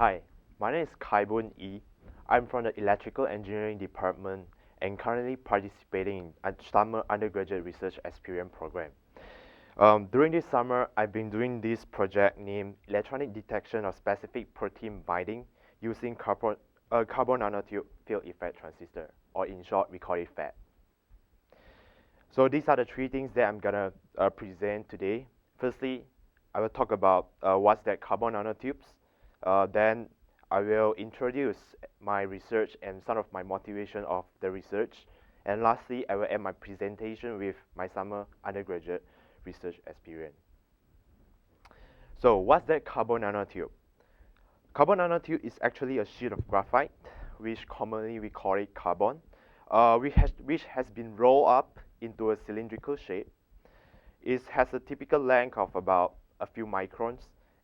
Hi, my name is KaiBoonEe. I'm from the Electrical Engineering Department and currently participating in a summer undergraduate research experience program. During this summer, I've been doing this project named Electronic Detection of Specific Protein Binding using carbon nanotube field effect transistor, or in short, we call it FET. So these are the three things that I'm gonna present today. Firstly, I will talk about what's that carbon nanotubes. Then I will introduce my research and some of my motivation of the research. And lastly, I will end my presentation with my summer undergraduate research experience. So what's that carbon nanotube? Carbon nanotube is actually a sheet of graphite, which commonly we call it carbon, which has been rolled up into a cylindrical shape. It has a typical length of about a few microns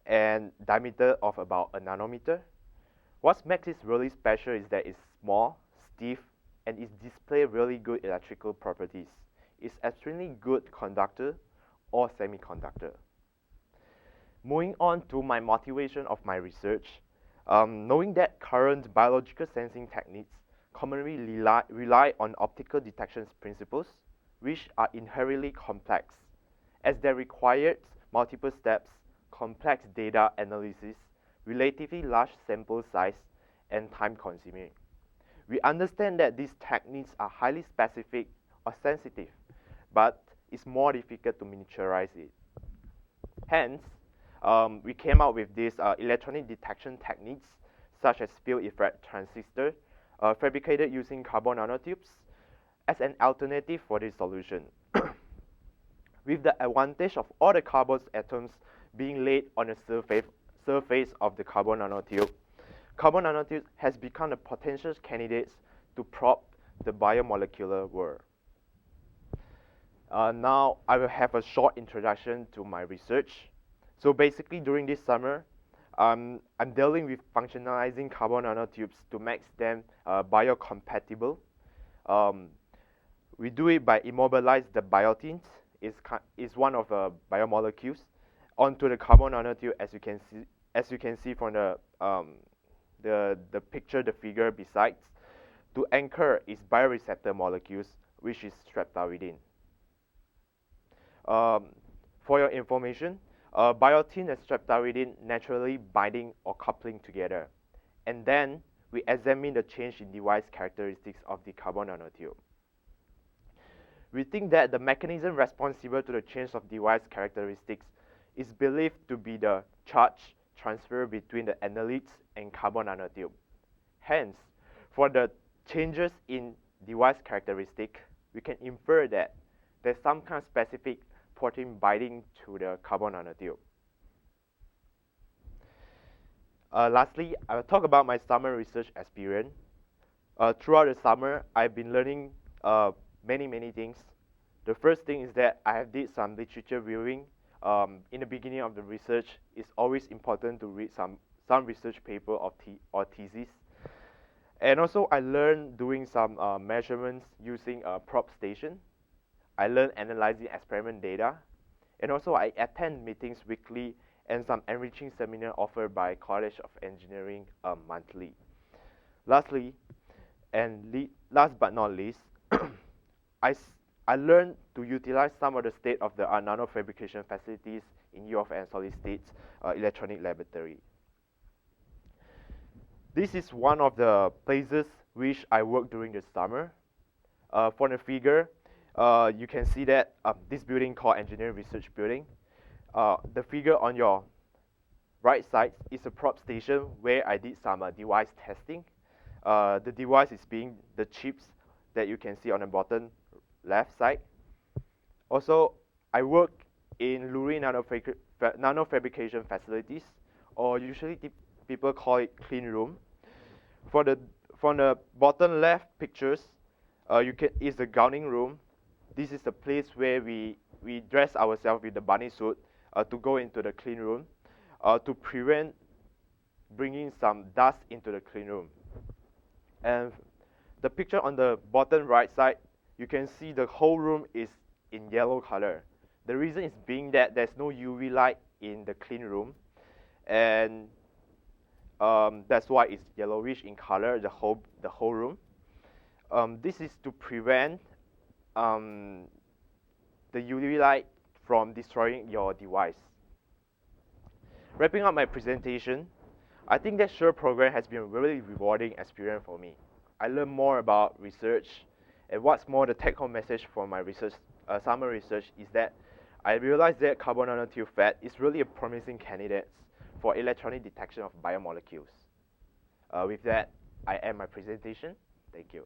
and diameter of about a nanometer. What makes it really special is that it's small, stiff, and it displays really good electrical properties. It's extremely good conductor or semiconductor. Moving on to my motivation of my research, knowing that current biological sensing techniques commonly rely on optical detection principles, which are inherently complex, as they require multiple steps, complex data analysis, relatively large sample size, and time-consuming. We understand that these techniques are highly specific or sensitive, but it's more difficult to miniaturize it. Hence, we came up with these electronic detection techniques, such as field effect transistor, fabricated using carbon nanotubes, as an alternative for this solution. With the advantage of all the carbon atoms being laid on the surface of the carbon nanotube has become a potential candidate to probe the biomolecular world. Now, I will have a short introduction to my research. So basically, during this summer, I'm dealing with functionalizing carbon nanotubes to make them biocompatible. We do it by immobilize the biotins, is one of the biomolecules, onto the carbon nanotube, as you can see from the picture, the figure besides, to anchor its bioreceptor molecules, which is streptavidin. For your information, biotin and streptavidin naturally binding or coupling together, and then we examine the change in device characteristics of the carbon nanotube. We think that the mechanism responsible to the change of device characteristics is believed to be the charge transfer between the analytes and carbon nanotube. Hence, for the changes in device characteristic, we can infer that there's some kind of specific protein binding to the carbon nanotube. Lastly, I will talk about my summer research experience. Throughout the summer, I've been learning many things. The first thing is that I have did some literature viewing. In the beginning of the research, it's always important to read some research paper or thesis. And also, I learned doing some measurements using a probe station. I learned analyzing experiment data. And also, I attend meetings weekly and some enriching seminar offered by College of Engineering monthly. Lastly, and last but not least, I learned to utilize some of the state-of-the-art nanofabrication facilities in U of N Solid State's electronic laboratory. This is one of the places which I worked during the summer. For the figure, you can see that this building called Engineering Research Building. The figure on your right side is a probe station where I did some device testing. The device is being the chips that you can see on the bottom left side. Also, I work in Lurie nanofabrication facilities, or usually people call it clean room. From the bottom left pictures, is the gowning room. This is the place where we dress ourselves with the bunny suit to go into the clean room to prevent bringing some dust into the clean room. And the picture on the bottom right side, you can see the whole room is in yellow color. The reason is being that there's no UV light in the clean room, and That's why it's yellowish in color, the whole room. This is to prevent the UV light from destroying your device. Wrapping up my presentation, I think that SURE program has been a really rewarding experience for me. I learned more about research, and what's more, the take-home message from my research, summer research is that I realized that carbon nanotube FET is really a promising candidate for electronic detection of biomolecules. With that, I end my presentation. Thank you.